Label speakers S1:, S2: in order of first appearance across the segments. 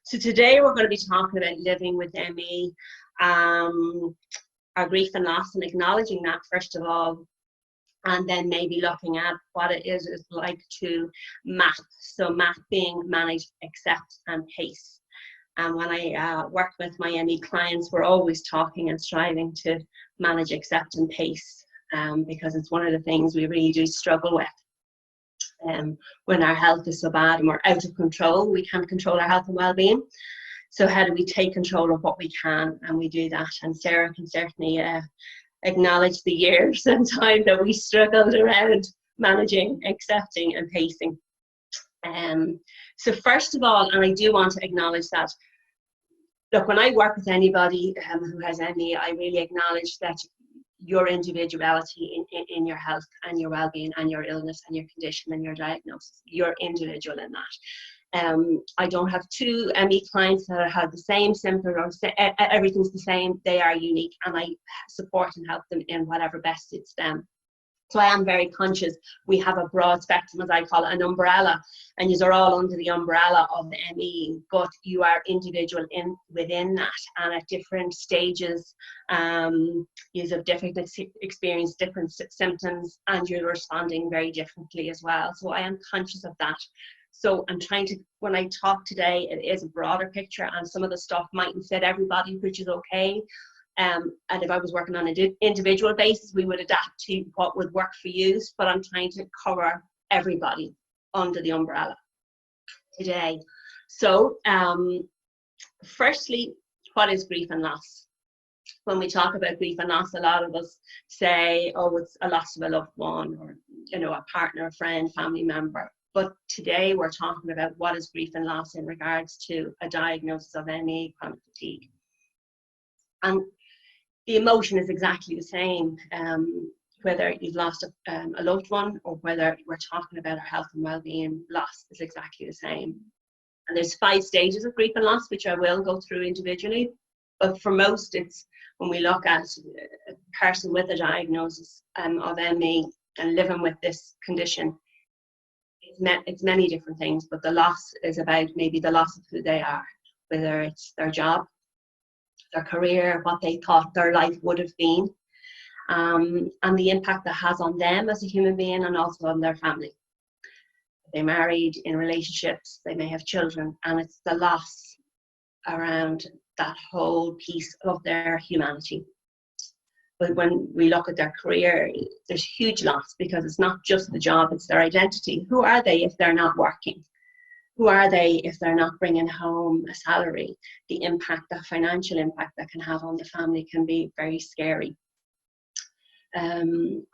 S1: So today we're going to be talking about living with ME, our grief and loss, and acknowledging that first of all, and then maybe looking at what it is like to map. So map being manage, accept, and pace. And when I work with my ME clients, we're always talking and striving to manage, accept, and pace, because it's one of the things we really do struggle with. When our health is so bad and we're out of control, we can't control our health and well-being. So how do we take control of what we can? And we do that. And Sarah can certainly acknowledge the years and time that we struggled around managing, accepting, and pacing. So first of all, and I do want to acknowledge that, look, when I work with anybody who has ME, I really acknowledge that your individuality in your health and your well-being and your illness and your condition and your diagnosis, you're individual in that. I don't have two ME clients that have the same symptom or everything's the same. They are unique, and I support and help them in whatever best suits them. So I am very conscious we have a broad spectrum, as I call it, an umbrella, and you are all under the umbrella of the ME, but you are individual within that, and at different stages you have different experience, different symptoms, and you're responding very differently as well. So I am conscious of that. So I'm trying to, when I talk today, it is a broader picture, and some of the stuff mightn't fit everybody, which is okay. And if I was working on an individual basis, we would adapt to what would work for you. But I'm trying to cover everybody under the umbrella today. So firstly, what is grief and loss? When we talk about grief and loss, a lot of us say, oh, it's a loss of a loved one, or, you know, a partner, a friend, family member. But today we're talking about what is grief and loss in regards to a diagnosis of ME, chronic fatigue. And the emotion is exactly the same, whether you've lost a loved one or whether we're talking about our health and well-being. Loss is exactly the same. And there's 5 stages of grief and loss, which I will go through individually. But for most, it's when we look at a person with a diagnosis of ME and living with this condition, it's many different things, but the loss is about maybe the loss of who they are, whether it's their job, their career, what they thought their life would have been, and the impact that has on them as a human being and also on their family. They're married, in relationships, they may have children, and it's the loss around that whole piece of their humanity. But when we look at their career, there's huge loss, because it's not just the job, it's their identity. Who are they if they're not working? Who are they if they're not bringing home a salary? The impact, the financial impact that can have on the family can be very scary. And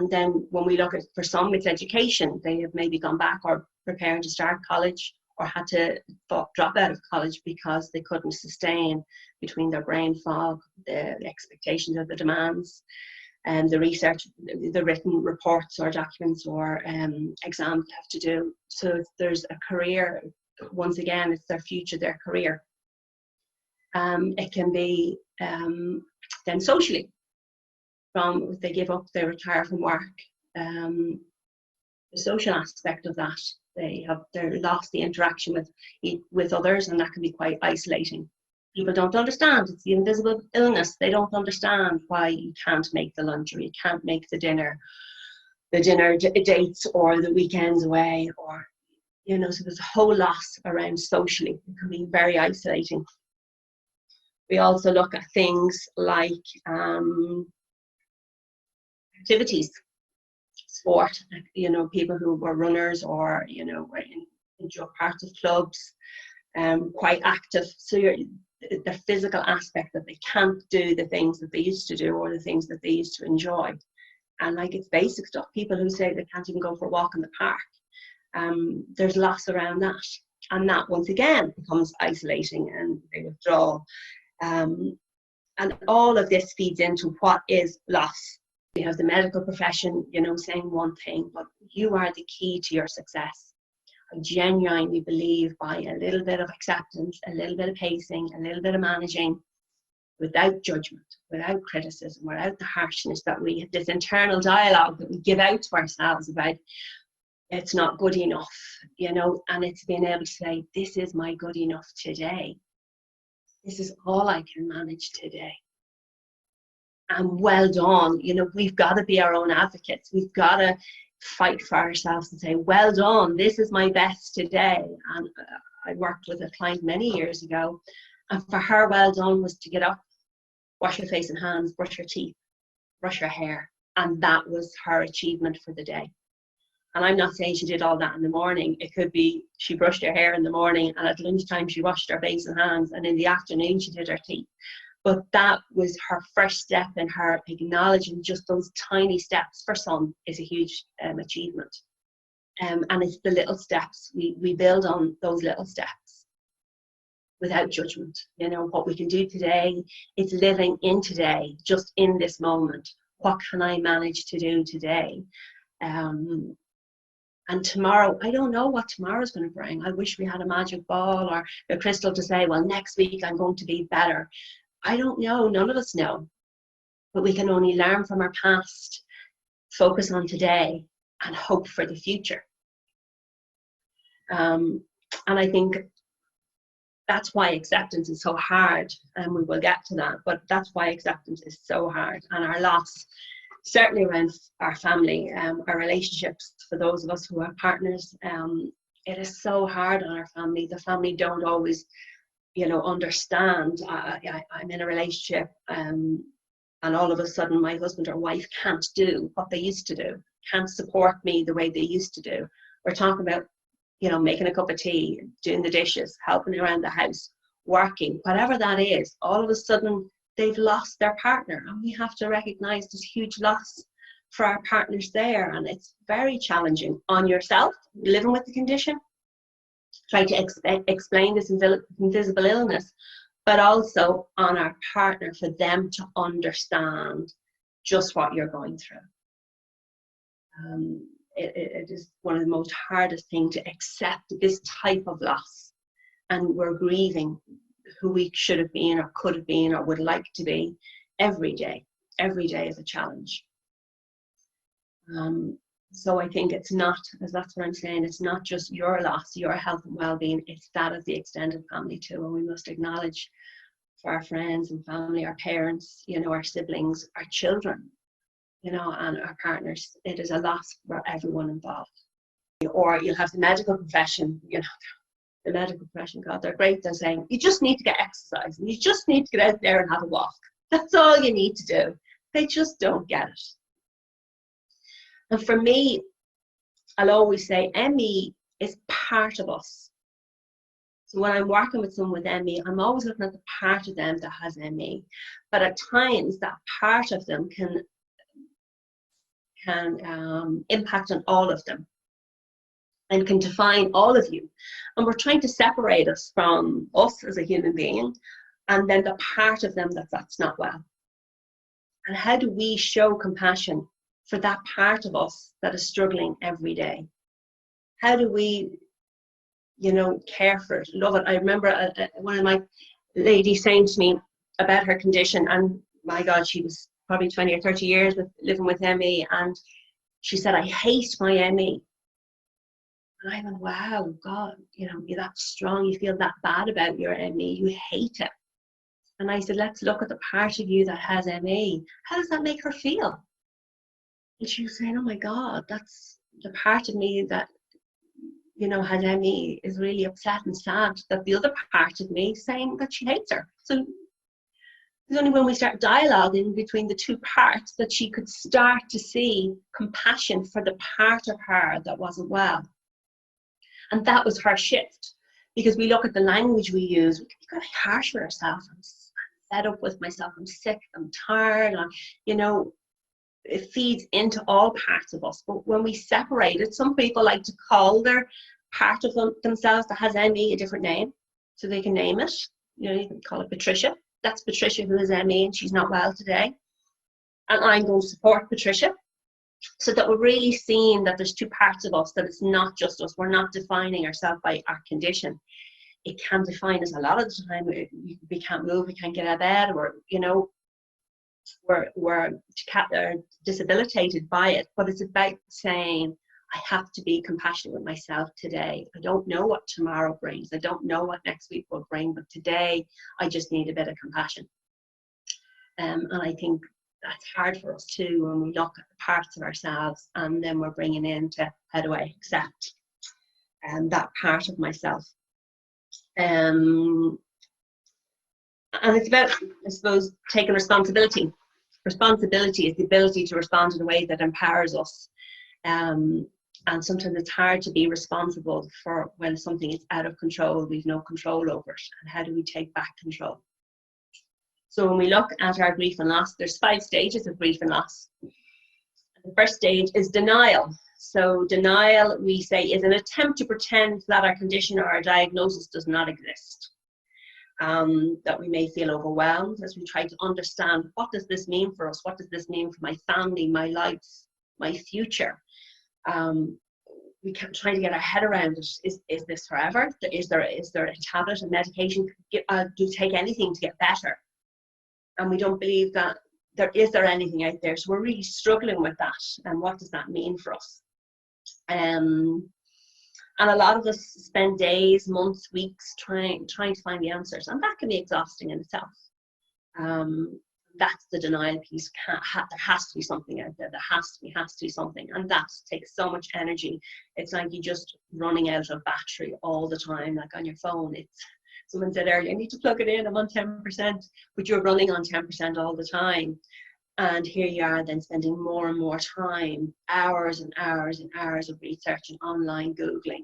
S1: then when we look at, for some, it's education. They have maybe gone back or preparing to start college, or had to drop out of college because they couldn't sustain between their brain fog, the expectations of the demands, and the research, the written reports or documents or exams they have to do. So if there's a career, once again, it's their future, their career. It can be then socially, from if they give up, they retire from work. The social aspect of that, they're lost the interaction with others, and that can be quite isolating. People don't understand. It's the invisible illness. They don't understand why you can't make the lunch, or you can't make the dinner dates, or the weekends away, or, you know, so there's a whole loss around socially. It can be very isolating. We also look at things like activities, sport, you know, people who were runners, or, you know, were in parts of clubs, quite active. So the physical aspect, that they can't do the things that they used to do, or the things that they used to enjoy. And like, it's basic stuff. People who say they can't even go for a walk in the park, there's loss around that. And that, once again, becomes isolating, and they withdraw. And all of this feeds into what is loss. You have the medical profession, you know, saying one thing, but you are the key to your success. I genuinely believe by a little bit of acceptance, a little bit of pacing, a little bit of managing, without judgment, without criticism, without the harshness that we have, this internal dialogue that we give out to ourselves about, it's not good enough, you know, and it's being able to say, this is my good enough today. This is all I can manage today. And well done. You know, we've got to be our own advocates. We've got to fight for ourselves and say, well done, this is my best today. And I worked with a client many years ago, and for her, well done was to get up, wash your face and hands, brush your teeth, brush your hair. And that was her achievement for the day. And I'm not saying she did all that in the morning. It could be she brushed her hair in the morning, and at lunchtime she washed her face and hands, and in the afternoon she did her teeth. But that was her first step in her acknowledging just those tiny steps. For some, is a huge achievement. And it's the little steps. We build on those little steps without judgment. You know, what we can do today, it's living in today, just in this moment. What can I manage to do today? And tomorrow, I don't know what tomorrow's going to bring. I wish we had a magic ball or a crystal to say, well, next week I'm going to be better. I don't know. None of us know. But we can only learn from our past, focus on today, and hope for the future. And I think that's why acceptance is so hard. And we will get to that. But that's why acceptance is so hard. And our loss, certainly around our family, our relationships, for those of us who are partners, it is so hard on our family. The family don't always, you know, understand. I'm in a relationship, and all of a sudden my husband or wife can't do what they used to do, can't support me the way they used to do. We're talking about, you know, making a cup of tea, doing the dishes, helping around the house, working, whatever that is. All of a sudden they've lost their partner, and we have to recognize this huge loss for our partners there. And it's very challenging on yourself, living with the condition, trying to explain this invisible illness, but also on our partner, for them to understand just what you're going through. It is one of the most hardest things to accept this type of loss, and we're grieving who we should have been or could have been or would like to be every day. Every day is a challenge. So I think it's not, as that's what I'm saying, it's not just your loss, your health and well-being, it's that of the extended family too. And we must acknowledge for our friends and family, our parents, you know, our siblings, our children, you know, and our partners. It is a loss for everyone involved. Or you'll have the medical profession, you know, the medical profession, God, they're great. They're saying, you just need to get exercise, and you just need to get out there and have a walk. That's all you need to do. They just don't get it. And for me, I'll always say ME is part of us. So when I'm working with someone with ME, I'm always looking at the part of them that has ME. But at times, that part of them can impact on all of them and can define all of you. And we're trying to separate us from us as a human being, and then the part of them that's not well. And how do we show compassion for that part of us that is struggling every day? How do we, you know, care for it, love it? I remember one of my ladies saying to me about her condition, and my God, she was probably 20 or 30 years living with ME, and she said, I hate my ME. And I went, wow, God, you know, you're that strong, you feel that bad about your ME, you hate it. And I said, let's look at the part of you that has ME. How does that make her feel? And she was saying, oh my God, that's the part of me that, you know, has ME, is really upset and sad that the other part of me is saying that she hates her. So it's only when we start dialoguing between the two parts that she could start to see compassion for the part of her that wasn't well. And that was her shift, because we look at the language we use, we can be quite harsh with ourselves. I'm fed up with myself, I'm sick, I'm tired, you know, it feeds into all parts of us. But when we separate it, some people like to call their part of themselves that has ME a different name, so they can name it. You know, you can call it Patricia. That's Patricia who has ME and she's not well today. And I'm going to support Patricia, so that we're really seeing that there's two parts of us, that it's not just us. We're not defining ourselves by our condition. It can define us a lot of the time. We can't move, we can't get out of bed, or, you know, we're disabilitated by it. But it's about saying, I have to be compassionate with myself today. I don't know what tomorrow brings. I don't know what next week will bring, but today I just need a bit of compassion. And I think that's hard for us too when we look at the parts of ourselves and then we're bringing into how do I accept that part of myself. And it's about, I suppose, taking responsibility. Responsibility is the ability to respond in a way that empowers us. And sometimes it's hard to be responsible for when something is out of control, we've no control over it. And how do we take back control? So when we look at our grief and loss, there's 5 stages of grief and loss. The first stage is denial. So denial, we say, is an attempt to pretend that our condition or our diagnosis does not exist. That we may feel overwhelmed as we try to understand, what does this mean for us? What does this mean for my family, my life, my future? We kept trying to get our head around it. Is this forever? Is there a tablet, a medication? Do take anything to get better? And we don't believe that there anything out there. So we're really struggling with that. And what does that mean for us? And a lot of us spend days, months, weeks trying to find the answers. And that can be exhausting in itself. That's the denial piece. There has to be something out there. There has to be something. And that takes so much energy. It's like you're just running out of battery all the time, like on your phone. Someone said earlier, I need to plug it in, I'm on 10%, but you're running on 10% all the time. And here you are then spending more and more time, hours and hours and hours of researching online, Googling,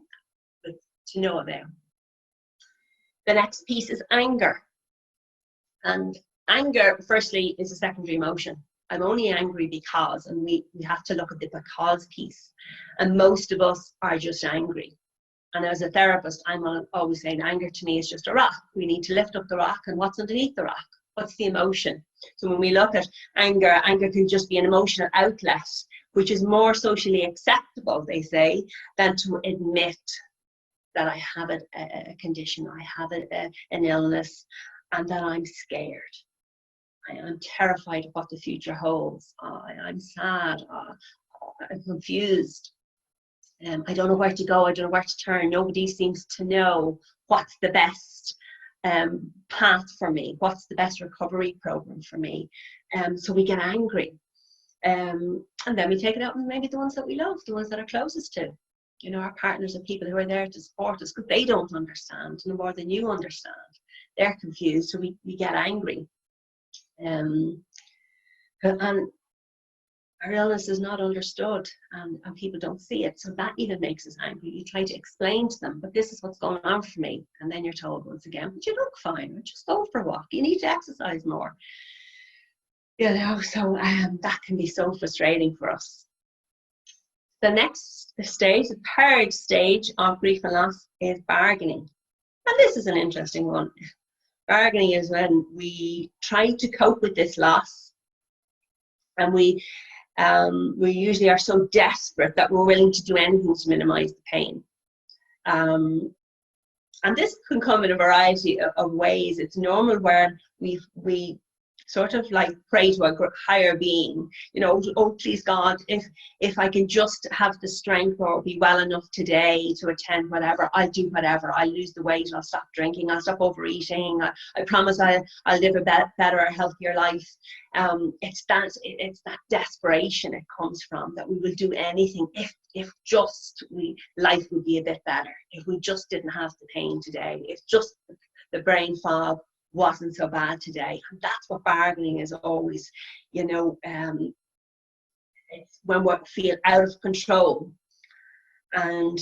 S1: but to no avail. The next piece is anger. And anger, firstly, is a secondary emotion. I'm only angry because, and we have to look at the because piece. And most of us are just angry. And as a therapist, I'm always saying anger to me is just a rock. We need to lift up the rock, and what's underneath the rock? What's the emotion? So when we look at anger, anger can just be an emotional outlet, which is more socially acceptable, they say, than to admit that I have a condition, I have an illness, and that I'm scared. I'm terrified of what the future holds. I'm sad. I'm confused. I don't know where to go. I don't know where to turn. Nobody seems to know what's the best path for me. What's the best recovery program for me? So we get angry. And then we take it out on maybe the ones that we love, the ones that are closest to. You know, our partners and people who are there to support us because they don't understand no more than you understand. They're confused, so we get angry. And our illness is not understood, and people don't see it, so that even makes us angry. You try to explain to them, but this is what's going on for me, and then you're told once again, but you look fine, just go for a walk, you need to exercise more. You know, so that can be so frustrating for us. The next stage, the third stage of grief and loss, is bargaining. And this is an interesting one. Bargaining is when we try to cope with this loss, and we usually are so desperate that we're willing to do anything to minimize the pain. And this can come in a variety of ways. It's normal where we sort of like pray to a higher being, you know, oh please God, if I can just have the strength or be well enough today to attend whatever, I'll do whatever. I'll lose the weight, I'll stop drinking, I'll stop overeating, I promise I'll live a better, healthier life. It's that desperation it comes from, that we will do anything if just life would be a bit better, if we just didn't have the pain today, if just the brain fog wasn't so bad today. And that's what bargaining is always, you know, it's when we feel out of control and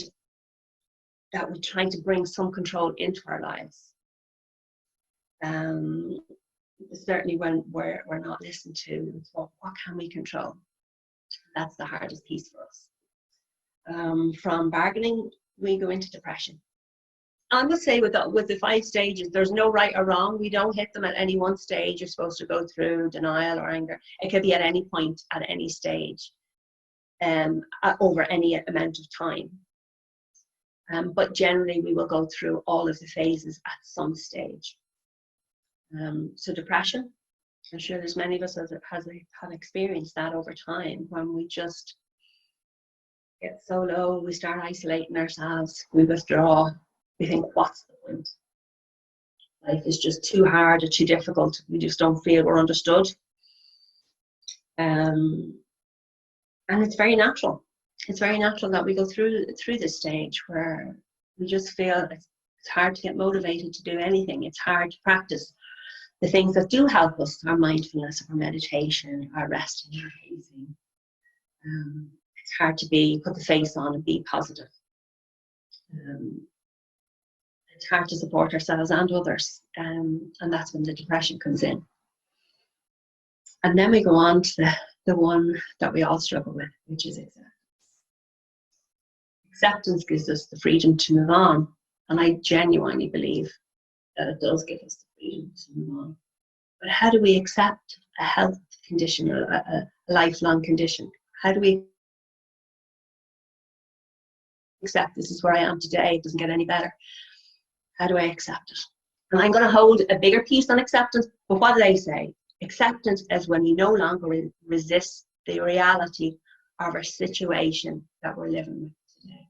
S1: that we're trying to bring some control into our lives. Certainly when we're not listened to, what can we control? That's the hardest piece for us. From bargaining, we go into depression. I must say with the 5 stages, there's no right or wrong. We don't hit them at any one stage. You're supposed to go through denial or anger. It could be at any point, at any stage, over any amount of time. But generally, we will go through all of the phases at some stage. So depression, I'm sure there's many of us have experienced that over time, when we just, gets so low, we start isolating ourselves, we withdraw, we think, what's the point? Life is just too hard or too difficult. We just don't feel we're understood. And it's very natural. It's very natural that we go through this stage where we just feel it's hard to get motivated to do anything. It's hard to practice the things that do help us, our mindfulness, our meditation, our resting, our pacing. It's hard to put the face on and be positive. It's hard to support ourselves and others, and that's when the depression comes in. And then we go on to the one that we all struggle with, which is acceptance. Acceptance gives us the freedom to move on, and I genuinely believe that it does give us the freedom to move on. But how do we accept a health condition, a lifelong condition? How do we accept this is where I am today, it doesn't get any better? How do I accept it? And I'm going to hold a bigger piece on acceptance, but what do they say? Acceptance is when you no longer resist the reality of our situation that we're living with today.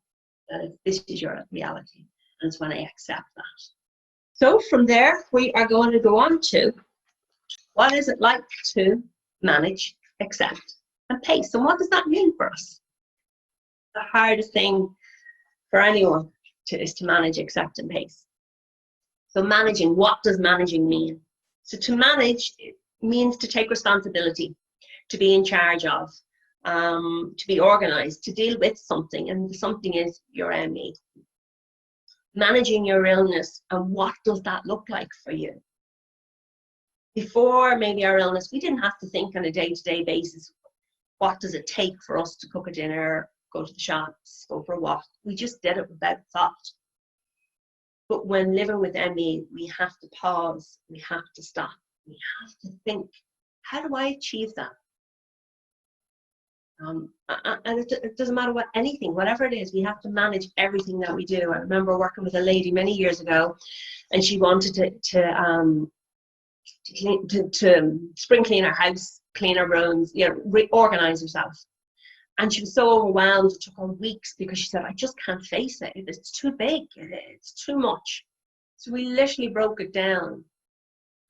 S1: That is, this is your reality, and it's when I accept that. So from there, we are going to go on to what is it like to manage, accept, and pace. And what does that mean for us? The hardest thing for anyone is to manage, accept, and pace. So managing, what does managing mean? So to manage, it means to take responsibility, to be in charge of, to be organized, to deal with something, and something is your ME. Managing your illness, and what does that look like for you? Before maybe our illness, we didn't have to think on a day-to-day basis, what does it take for us to cook a dinner, go to the shops, go for a walk? We just did it without thought. But when living with ME, we have to pause, we have to stop, we have to think, how do I achieve that? And it doesn't matter what anything, whatever it is, we have to manage everything that we do. I remember working with a lady many years ago, and she wanted to spring clean her house, clean her rooms, reorganize herself. And she was so overwhelmed, it took her weeks, because she said, I just can't face it. It's too big, it's too much. So we literally broke it down,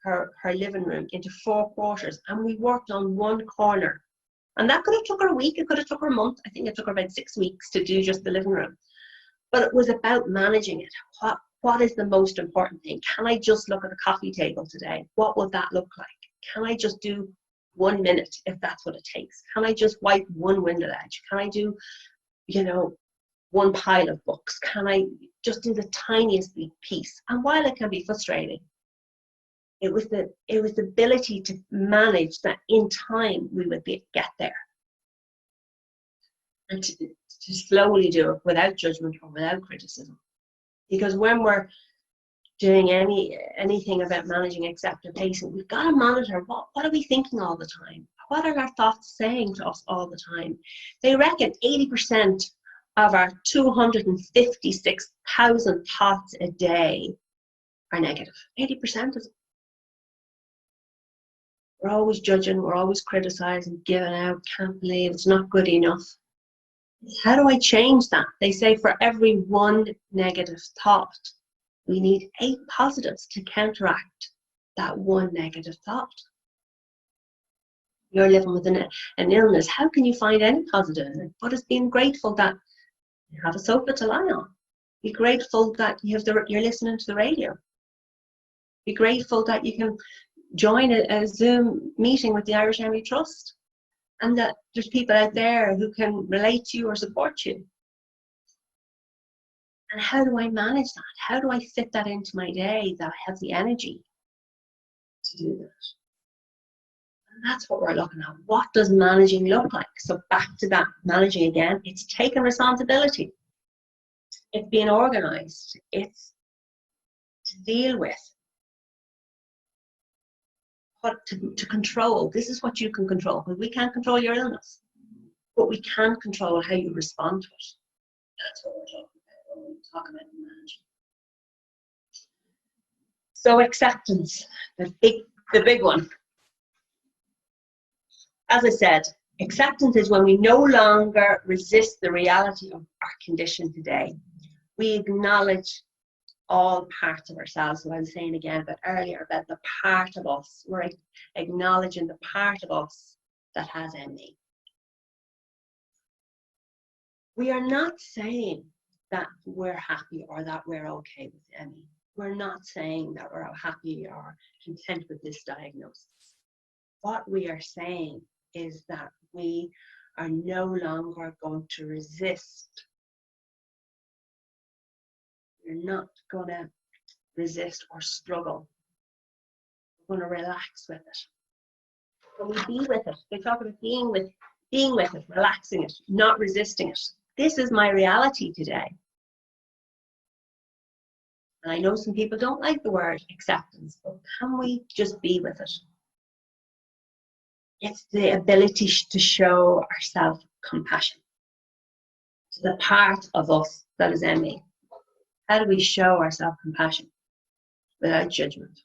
S1: her living room, into 4 quarters, and we worked on one corner. And that could have took her a week, it could have took her a month. I think it took her about 6 weeks to do just the living room. But it was about managing it. What is the most important thing? Can I just look at the coffee table today? What would that look like? Can I just do 1 minute if that's what it takes? Can I just wipe one window ledge? Can I do, one pile of books? Can I just do the tiniest piece? And while it can be frustrating, it was the ability to manage that in time we would get there. And to slowly do it without judgment or without criticism. Because when we're doing anything about managing, accept, and pacing, we've got to monitor what are we thinking all the time? What are our thoughts saying to us all the time? They reckon 80% of our 256,000 thoughts a day are negative. 80% of them. We're always judging, we're always criticizing, giving out, can't believe it's not good enough. How do I change that? They say for every 1 negative thought, we need 8 positives to counteract that 1 negative thought. You're living with an illness. How can you find any positive in it? But it's being grateful that you have a sofa to lie on. Be grateful that you're listening to the radio. Be grateful that you can join a Zoom meeting with the Irish Emmy Trust, and that there's people out there who can relate to you or support you. And how do I manage that? How do I fit that into my day that I have the energy to do that? And that's what we're looking at. What does managing look like? So back to that, managing again, it's taking responsibility. It's being organized. It's to deal with. What to control. This is what you can control, because we can't control your illness, but we can control how you respond to it. That's what we're talking about when we talk about managing. So acceptance, the big one. As I said, Acceptance is when we no longer resist the reality of our condition today. We acknowledge all parts of ourselves. So I was saying again about earlier about the part of us. We're acknowledging the part of us that has ME. We are not saying that we're happy or that we're okay with ME. We're not saying that we're happy or content with this diagnosis. What we are saying is that we are no longer going to resist. We're not going to resist or struggle. We're going to relax with it. When we be with it, they talk about being with it, relaxing it, not resisting it. This is my reality today. And I know some people don't like the word acceptance, but can we just be with it? It's the ability to show ourselves compassion to the part of us that is ME. How do we show ourselves compassion? Without judgment,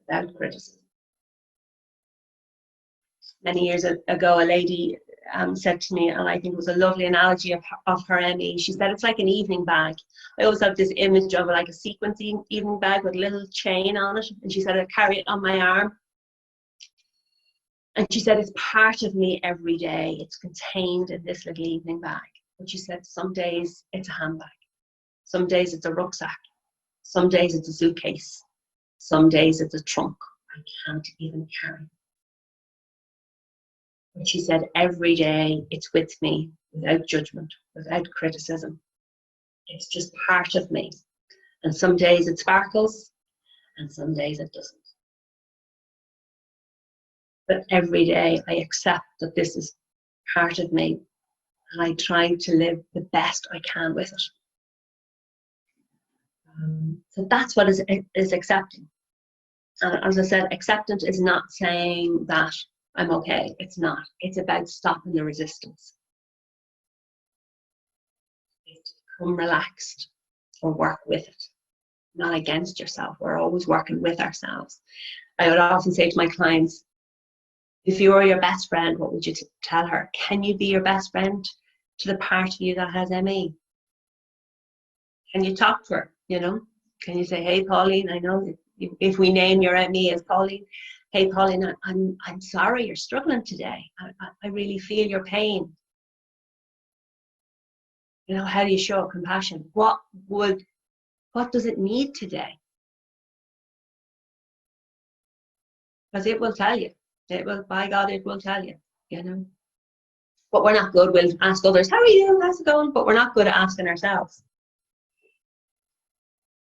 S1: without criticism. Many years ago, a lady said to me, and I think it was a lovely analogy of her ME. She said, it's like an evening bag. I always have this image of like a sequence evening bag with a little chain on it. And she said, I carry it on my arm. And she said, it's part of me every day. It's contained in this little evening bag. But she said, some days it's a handbag. Some days it's a rucksack. Some days it's a suitcase. Some days it's a trunk I can't even carry. But she said, every day it's with me without judgment, without criticism. It's just part of me. And some days it sparkles and some days it doesn't. But every day I accept that this is part of me and I try to live the best I can with it. So that's what is accepting. And as I said, acceptance is not saying that I'm okay. It's not. It's about stopping the resistance. It's to become relaxed or work with it, not against yourself. We're always working with ourselves. I would often say to my clients, if you were your best friend, what would you tell her? Can you be your best friend to the part of you that has ME? Can you talk to her, you know? Can you say, hey, Pauline, I know if we name your ME as Pauline, hey, Pauline, I'm sorry you're struggling today. I really feel your pain. You know, how do you show compassion? What does it need today? Because it will tell you. It will, by God, it will tell you, you know. But we're not good. We'll ask others, how are you doing? How's it going? But we're not good at asking ourselves.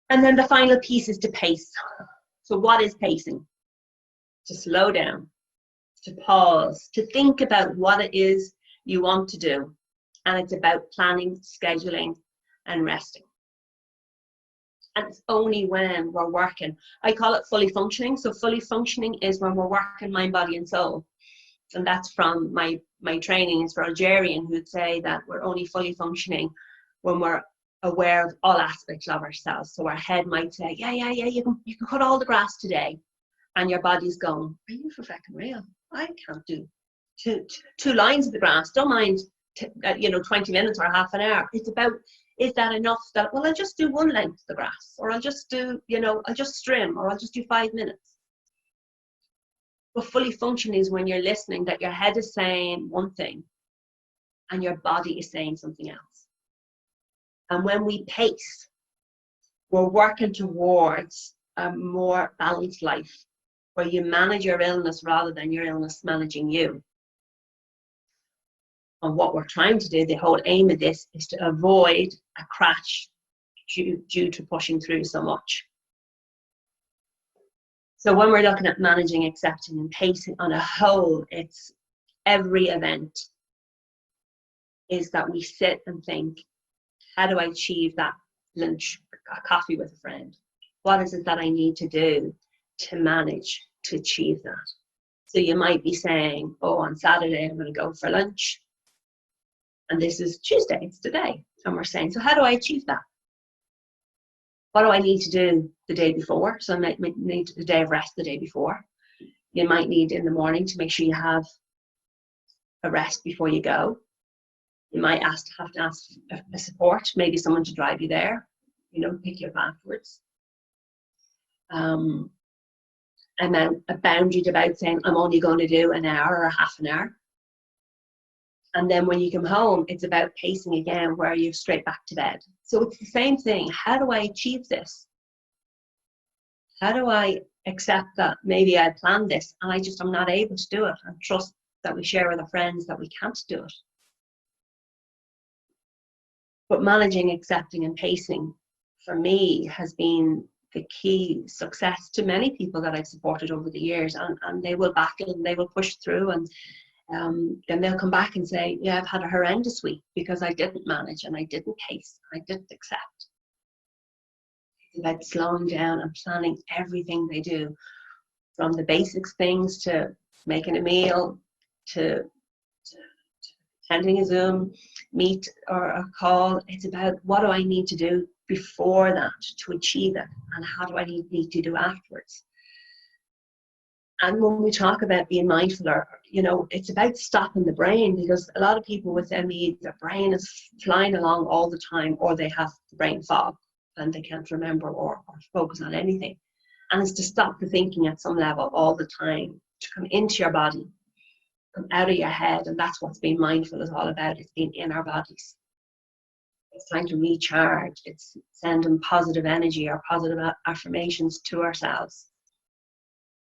S1: And then the final piece is to pace. So what is pacing? To slow down, to pause, to think about what it is you want to do. And it's about planning, scheduling, and resting. And it's only when we're working. I call it fully functioning. So fully functioning is when we're working mind, body, and soul. And that's from my trainings for Algerian, who'd say that we're only fully functioning when we're aware of all aspects of ourselves. So our head might say, yeah, you can cut all the grass today. And your body's going, are you for fucking real? I can't do two lines of the grass. Don't mind, 20 minutes or half an hour. It's about, is that enough? That, well, I'll just do one length of the grass, or I'll just do, I'll just trim, or I'll just do 5 minutes. But fully functioning is when you're listening, that your head is saying one thing and your body is saying something else. And when we pace, we're working towards a more balanced life, where you manage your illness rather than your illness managing you. And what we're trying to do, the whole aim of this, is to avoid a crash due to pushing through so much. So when we're looking at managing, accepting, and pacing on a whole, it's every event is that we sit and think, how do I achieve that lunch, a coffee with a friend? What is it that I need to do to manage to achieve that? So you might be saying, oh, on Saturday I'm going to go for lunch, and this is Tuesday, it's today, and we're saying, so how do I achieve that? What do I need to do the day before? So I might need a day of rest the day before. You might need in the morning to make sure you have a rest before you go. You might have to ask a support, maybe someone to drive you there, pick you up afterwards. And then a boundary about saying, I'm only going to do an hour or half an hour. And then when you come home, it's about pacing again, where you're straight back to bed. So it's the same thing. How do I achieve this? How do I accept that maybe I planned this and I'm not able to do it, and trust that we share with our friends that we can't do it? But managing, accepting, and pacing for me has been the key success to many people that I've supported over the years, and they will battle and they will push through, and then they'll come back and say, yeah, I've had a horrendous week because I didn't manage and I didn't pace, I didn't accept. It's about slowing down and planning everything they do, from the basics things to making a meal to attending a Zoom meet or a call. It's about, what do I need to do before that to achieve it, and how do I need to do afterwards? And when we talk about being mindful, it's about stopping the brain, because a lot of people with ME, their brain is flying along all the time, or they have brain fog and they can't remember or focus on anything. And it's to stop the thinking at some level all the time, to come into your body, come out of your head. And that's what being mindful is all about. It's being in our bodies. It's time to recharge. It's sending positive energy or positive affirmations to ourselves.